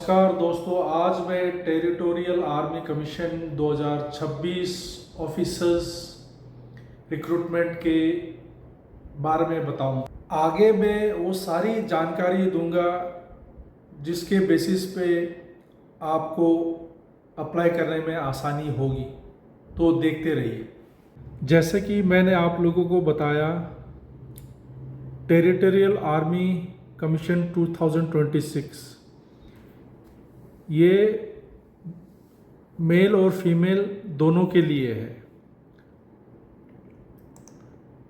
नमस्कार दोस्तों, आज मैं territorial army commission 2026 officers recruitment के बारे में बताऊंगा। आगे मैं वो सारी जानकारी दूंगा जिसके बेसिस पे आपको अप्लाई करने में आसानी होगी, तो देखते रहिए। जैसे कि मैंने आप लोगों को बताया, टेरिटोरियल आर्मी कमीशन 2026 ये मेल और फीमेल दोनों के लिए है।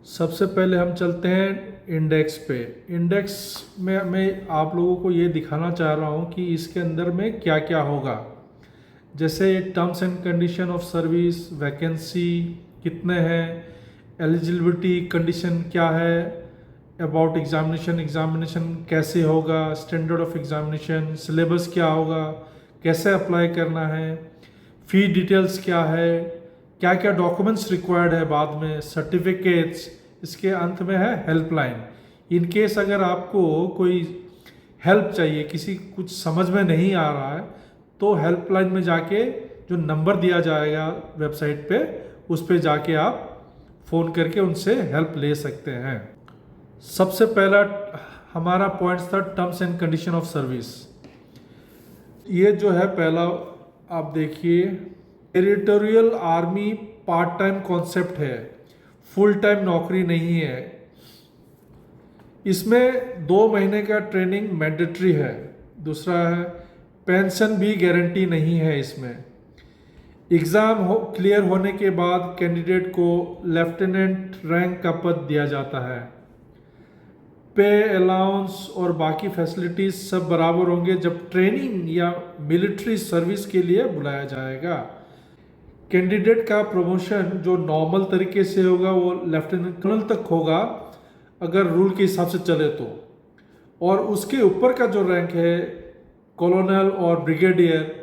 सबसे पहले हम चलते हैं इंडेक्स पे। इंडेक्स में मैं आप लोगों को ये दिखाना चाह रहा हूँ कि इसके अंदर में क्या क्या होगा। जैसे terms and condition of service, vacancy कितने हैं, एलिजिबिलिटी कंडीशन क्या है, अबाउट एग्जामिनेशन कैसे होगा, स्टैंडर्ड ऑफ एग्जामिनेशन, सिलेबस क्या होगा, कैसे अप्लाई करना है, फी डिटेल्स क्या है, क्या क्या डॉक्यूमेंट्स रिक्वायर्ड है, बाद में सर्टिफिकेट्स। इसके अंत में है हेल्पलाइन। इन केस अगर आपको कोई हेल्प चाहिए, किसी कुछ समझ में नहीं आ रहा है, तो हेल्पलाइन में जाके जो नंबर दिया जाएगा वेबसाइट पे, उस पे जाके आप फ़ोन करके उनसे हेल्प ले सकते हैं। सबसे पहला हमारा पॉइंट था terms and condition of service. ये जो है पहला, आप देखिए, territorial army part time concept है, फुल टाइम नौकरी नहीं है। इसमें 2 महीने का ट्रेनिंग मैंडेटरी है। दूसरा है पेंशन भी गारंटी नहीं है। इसमें एग्ज़ाम क्लियर होने के बाद कैंडिडेट को लेफ्टिनेंट रैंक का पद दिया जाता है। पे, अलाउंस और बाकी फैसिलिटीज सब बराबर होंगे जब ट्रेनिंग या मिलिट्री सर्विस के लिए बुलाया जाएगा। कैंडिडेट का प्रमोशन जो नॉर्मल तरीके से होगा वो लेफ्टिनेंट कर्नल तक होगा, अगर रूल के हिसाब से चले तो। और उसके ऊपर का जो रैंक है कॉलोनल और ब्रिगेडियर,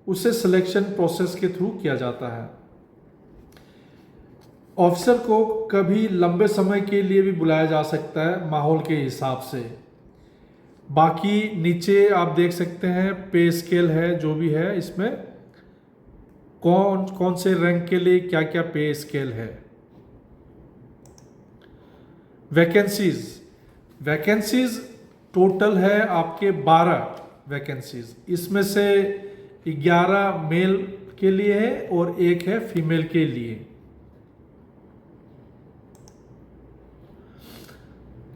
उसे सिलेक्शन प्रोसेस के थ्रू किया जाता है। ऑफिसर को कभी लंबे समय के लिए भी बुलाया जा सकता है माहौल के हिसाब से। बाकी नीचे आप देख सकते हैं पे स्केल है, जो भी है इसमें कौन कौन से रैंक के लिए क्या क्या पे स्केल है। वैकेंसीज टोटल है आपके 12 वैकेंसीज। इसमें से 11 मेल के लिए है और 1 है फीमेल के लिए।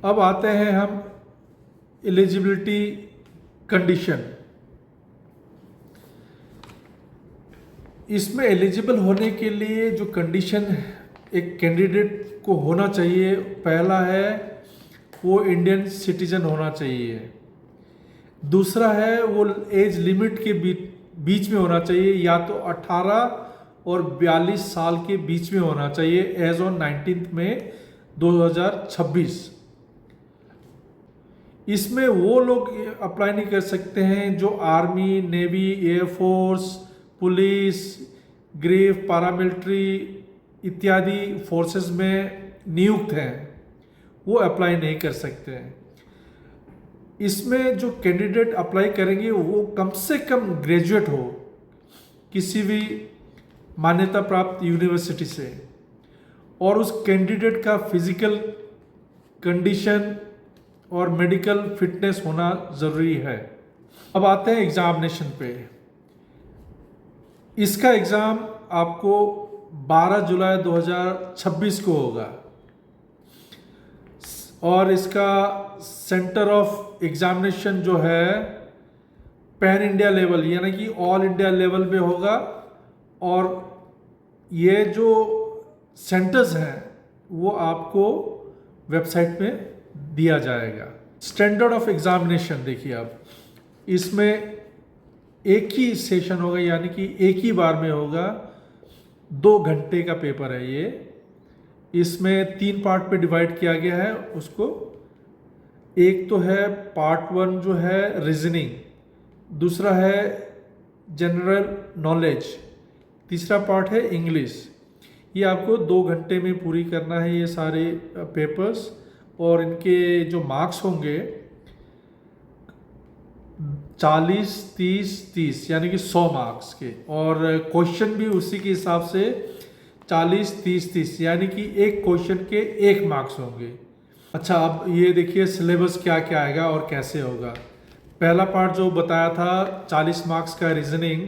अब आते हैं हम एलिजिबिलिटी कंडीशन। इसमें एलिजिबल होने के लिए जो कंडीशन एक कैंडिडेट को होना चाहिए, पहला है वो इंडियन सिटीजन होना चाहिए। दूसरा है वो एज लिमिट के बीच में होना चाहिए, या तो 18 और 42 साल के बीच में होना चाहिए एज ऑन 19 मई 2026। इसमें वो लोग अप्लाई नहीं कर सकते हैं जो आर्मी, नेवी, एयरफोर्स, पुलिस, ग्रेव, पारामिलिट्री इत्यादि फोर्सेस में नियुक्त हैं, वो अप्लाई नहीं कर सकते हैं। इसमें जो कैंडिडेट अप्लाई करेंगे वो कम से कम ग्रेजुएट हो किसी भी मान्यता प्राप्त यूनिवर्सिटी से, और उस कैंडिडेट का फिजिकल कंडीशन और मेडिकल फिटनेस होना ज़रूरी है। अब आते हैं एग्जामिनेशन पे। इसका एग्ज़ाम आपको 12 जुलाई 2026 को होगा, और इसका सेंटर ऑफ एग्जामिनेशन जो है पैन इंडिया लेवल यानी कि ऑल इंडिया लेवल पे होगा। और ये जो सेंटर्स हैं वो आपको वेबसाइट में दिया जाएगा। स्टैंडर्ड ऑफ एग्जामिनेशन देखिए आप, इसमें एक ही सेशन होगा, यानी कि एक ही बार में होगा। 2 घंटे का पेपर है ये। इसमें 3 पार्ट पे डिवाइड किया गया है उसको। एक तो है पार्ट 1 जो है रीजनिंग, दूसरा है जनरल नॉलेज, तीसरा पार्ट है इंग्लिश। ये आपको 2 घंटे में पूरी करना है ये सारे पेपर्स। और इनके जो मार्क्स होंगे 40, 30, 30 यानी कि 100 मार्क्स के, और क्वेश्चन भी उसी के हिसाब से 40, 30, 30 यानी कि एक क्वेश्चन के 1 मार्क्स होंगे। अच्छा, अब ये देखिए सिलेबस क्या क्या आएगा और कैसे होगा। पहला पार्ट जो बताया था 40 मार्क्स का रीजनिंग,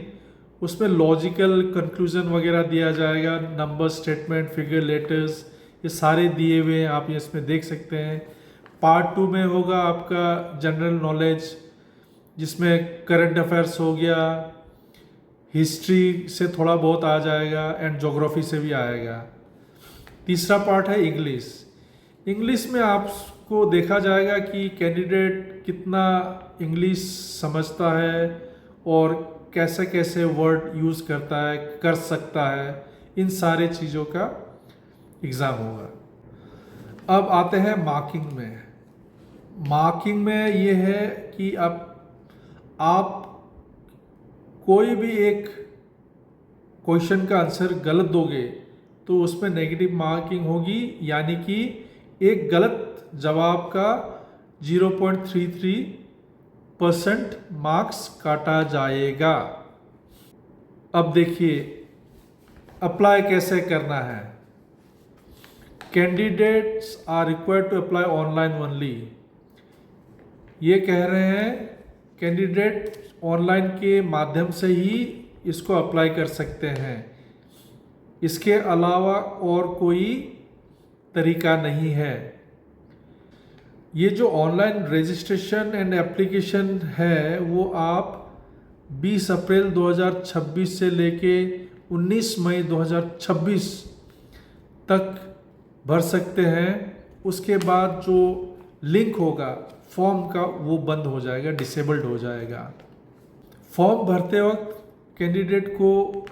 उसमें लॉजिकल कंक्लूजन वगैरह दिया जाएगा, नंबर, स्टेटमेंट, फिगर, लेटर्स, ये सारे दिए हुए हैं, आप इसमें देख सकते हैं। पार्ट 2 में होगा आपका जनरल नॉलेज, जिसमें करंट अफेयर्स हो गया, हिस्ट्री से थोड़ा बहुत आ जाएगा एंड ज्योग्राफी से भी आएगा। तीसरा पार्ट है इंग्लिश। इंग्लिश में आपको देखा जाएगा कि कैंडिडेट कितना इंग्लिश समझता है और कैसे कैसे वर्ड यूज़ करता है, कर सकता है, इन सारे चीज़ों का एग्ज़ाम होगा। अब आते हैं मार्किंग में। मार्किंग में ये है कि आप कोई भी एक क्वेश्चन का आंसर गलत दोगे तो उसमें नेगेटिव मार्किंग होगी, यानी कि एक गलत जवाब का 0.33% मार्क्स काटा जाएगा। अब देखिए अप्लाई कैसे करना है। Candidates are required to apply online only. ये कह रहे हैं कैंडिडेट ऑनलाइन के माध्यम से ही इसको अप्लाई कर सकते हैं, इसके अलावा और कोई तरीका नहीं है। ये जो ऑनलाइन रजिस्ट्रेशन एंड एप्लीकेशन है वो आप 20 अप्रैल 2026 से लेके 19 मई 2026 तक भर सकते हैं। उसके बाद जो लिंक होगा फॉर्म का वो बंद हो जाएगा, डिसेबल्ड हो जाएगा। फॉर्म भरते वक्त कैंडिडेट को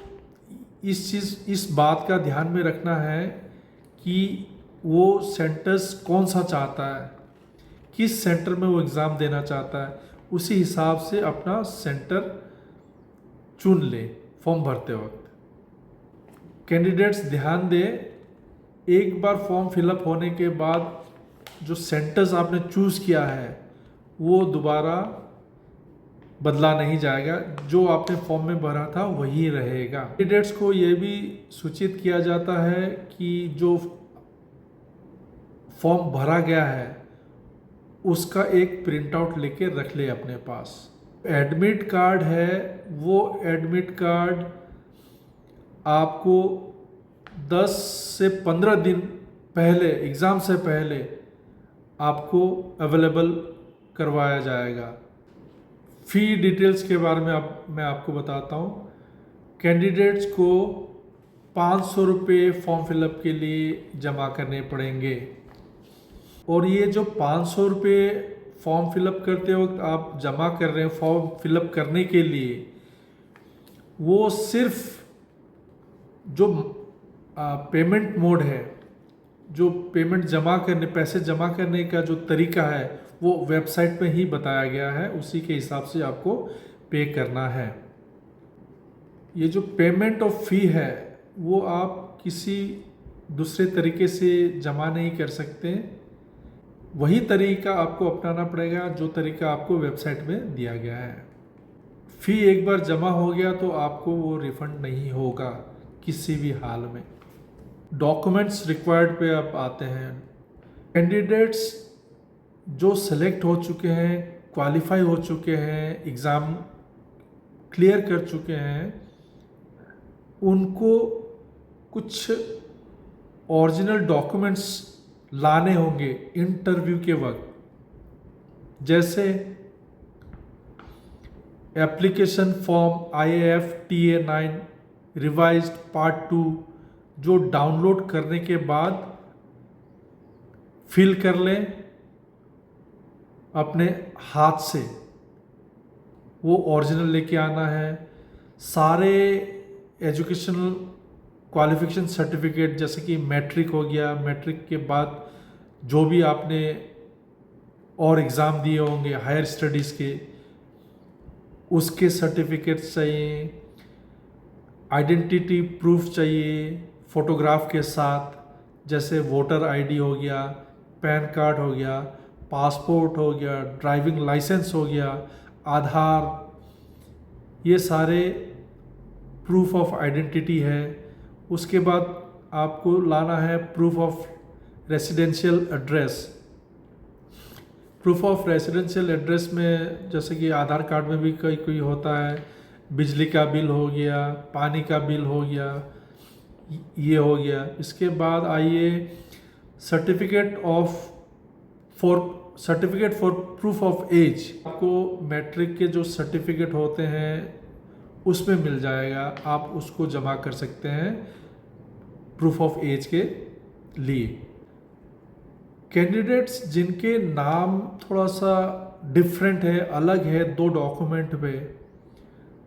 इस बात का ध्यान में रखना है कि वो सेंटर्स कौन सा चाहता है, किस सेंटर में वो एग्ज़ाम देना चाहता है, उसी हिसाब से अपना सेंटर चुन ले फॉर्म भरते वक्त। कैंडिडेट्स ध्यान दें, एक बार फॉर्म फिलअप होने के बाद जो सेंटर्स आपने चूज़ किया है वो दोबारा बदला नहीं जाएगा, जो आपने फॉर्म में भरा था वही रहेगा। कैंडिडेट्स को ये भी सूचित किया जाता है कि जो फॉर्म भरा गया है उसका एक प्रिंट आउट लेके रख ले अपने पास। एडमिट कार्ड है, वो एडमिट कार्ड आपको 10 से 15 दिन पहले, एग्ज़ाम से पहले आपको अवेलेबल करवाया जाएगा। फ़ी डिटेल्स के बारे में मैं आपको बताता हूँ। कैंडिडेट्स को 500 रुपये फॉर्म फिलअप के लिए जमा करने पड़ेंगे, और ये जो 500 रुपये फॉर्म फिलअप करते वक्त आप जमा कर रहे हैं फॉर्म फिलअप करने के लिए, वो सिर्फ जो पेमेंट मोड है, जो पेमेंट जमा करने, पैसे जमा करने का जो तरीका है वो वेबसाइट में ही बताया गया है, उसी के हिसाब से आपको पे करना है। ये जो पेमेंट ऑफ फ़ी है वो आप किसी दूसरे तरीके से जमा नहीं कर सकते, वही तरीका आपको अपनाना पड़ेगा जो तरीका आपको वेबसाइट में दिया गया है। फ़ी एक बार जमा हो गया तो आपको वो रिफ़ंड नहीं होगा किसी भी हाल में। डॉक्यूमेंट्स रिक्वायर्ड पे आप आते हैं। कैंडिडेट्स जो सेलेक्ट हो चुके हैं, क्वालिफाई हो चुके हैं, एग्ज़ाम क्लियर कर चुके हैं, उनको कुछ ओरिजिनल डॉक्यूमेंट्स लाने होंगे इंटरव्यू के वक्त, जैसे application form IAF TA9 revised part 2 जो डाउनलोड करने के बाद फिल कर लें अपने हाथ से, वो ओरिजिनल लेके आना है। सारे एजुकेशनल क्वालिफिकेशन सर्टिफिकेट जैसे कि मैट्रिक हो गया, मैट्रिक के बाद जो भी आपने और एग्ज़ाम दिए होंगे हायर स्टडीज़ के, उसके सर्टिफिकेट्स चाहिए। आइडेंटिटी प्रूफ चाहिए फ़ोटोग्राफ के साथ, जैसे वोटर ID हो गया, पैन कार्ड हो गया, पासपोर्ट हो गया, ड्राइविंग लाइसेंस हो गया, आधार, ये सारे प्रूफ ऑफ आइडेंटिटी है। उसके बाद आपको लाना है proof of residential address. Proof of residential address में जैसे कि आधार कार्ड में भी कोई कोई होता है, बिजली का बिल हो गया, पानी का बिल हो गया, ये हो गया। इसके बाद आइए certificate for proof of age. आपको मैट्रिक के जो सर्टिफिकेट होते हैं उसमें मिल जाएगा, आप उसको जमा कर सकते हैं प्रूफ ऑफ एज के लिए। कैंडिडेट्स जिनके नाम थोड़ा सा डिफरेंट है, अलग है दो डॉक्यूमेंट पे,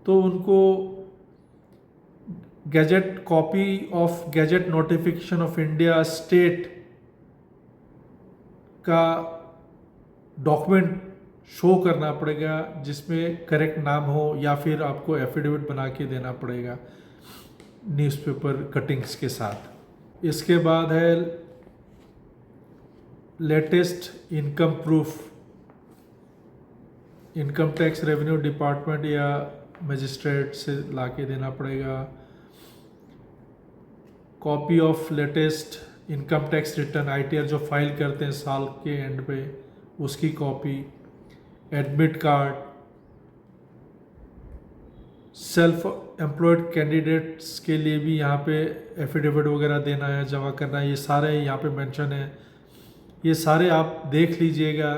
तो उनको gadget copy of gadget notification of India state का डॉक्यूमेंट शो करना पड़ेगा जिसमें करेक्ट नाम हो, या फिर आपको एफिडेविट बना के देना पड़ेगा न्यूज़पेपर कटिंग्स के साथ। इसके बाद है latest income proof, income tax revenue department या मजिस्ट्रेट से ला के देना पड़ेगा। Copy of latest income tax return, ITR जो फाइल करते हैं साल के एंड पे, उसकी copy. Admit card, self employed candidates के लिए भी यहाँ पे एफिडेविट वगैरह देना है, जमा करना है, ये सारे यहाँ पे मेंशन है। ये सारे आप देख लीजिएगा।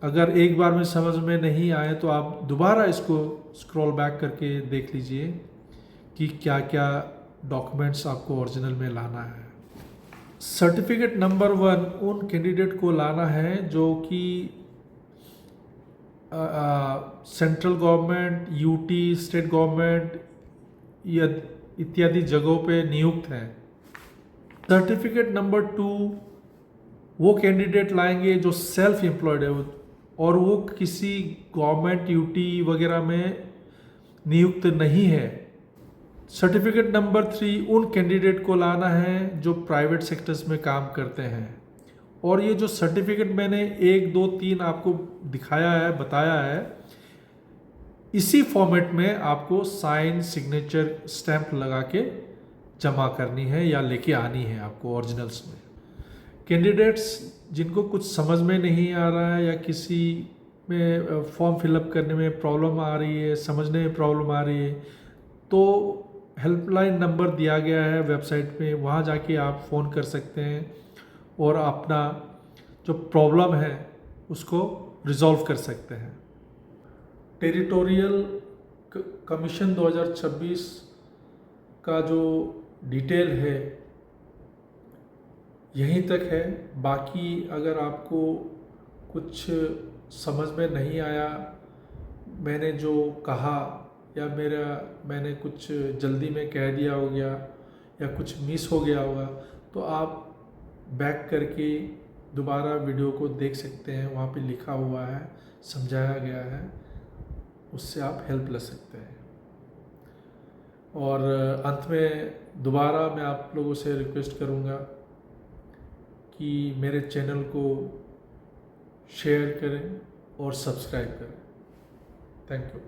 अगर एक बार में समझ में नहीं आए तो आप दोबारा इसको स्क्रॉल बैक करके देख लीजिए कि क्या क्या डॉक्यूमेंट्स आपको ओरिजिनल में लाना है। सर्टिफिकेट नंबर 1 उन कैंडिडेट को लाना है जो कि central government, UT, state government या इत्यादि जगहों पे नियुक्त हैं। सर्टिफिकेट नंबर 2 वो कैंडिडेट लाएंगे जो सेल्फ एम्प्लॉयड है और वो किसी गवर्नमेंट UT वगैरह में नियुक्त नहीं है। सर्टिफिकेट नंबर 3 उन कैंडिडेट को लाना है जो प्राइवेट सेक्टर्स में काम करते हैं। और ये जो सर्टिफिकेट मैंने 1, 2, 3 आपको दिखाया है, बताया है, इसी फॉर्मेट में आपको साइन, सिग्नेचर, स्टैंप लगा के जमा करनी है या लेके आनी है आपको ओरिजिनल्स में। कैंडिडेट्स जिनको कुछ समझ में नहीं आ रहा है या किसी में फॉर्म फिलअप करने में प्रॉब्लम आ रही है, समझने में प्रॉब्लम आ रही है, तो हेल्पलाइन नंबर दिया गया है वेबसाइट पे, वहाँ जाके आप फ़ोन कर सकते हैं और अपना जो प्रॉब्लम है उसको रिजॉल्व कर सकते हैं। टेरिटोरियल कमीशन 2026 का जो डिटेल है यहीं तक है। बाकी अगर आपको कुछ समझ में नहीं आया, मैंने जो कहा या मैंने कुछ जल्दी में कह दिया हो गया या कुछ मिस हो गया होगा, तो आप बैक करके दोबारा वीडियो को देख सकते हैं। वहाँ पे लिखा हुआ है, समझाया गया है, उससे आप हेल्प ले सकते हैं। और अंत में दोबारा मैं आप लोगों से रिक्वेस्ट करूँगा कि मेरे चैनल को शेयर करें और सब्सक्राइब करें। Thank you.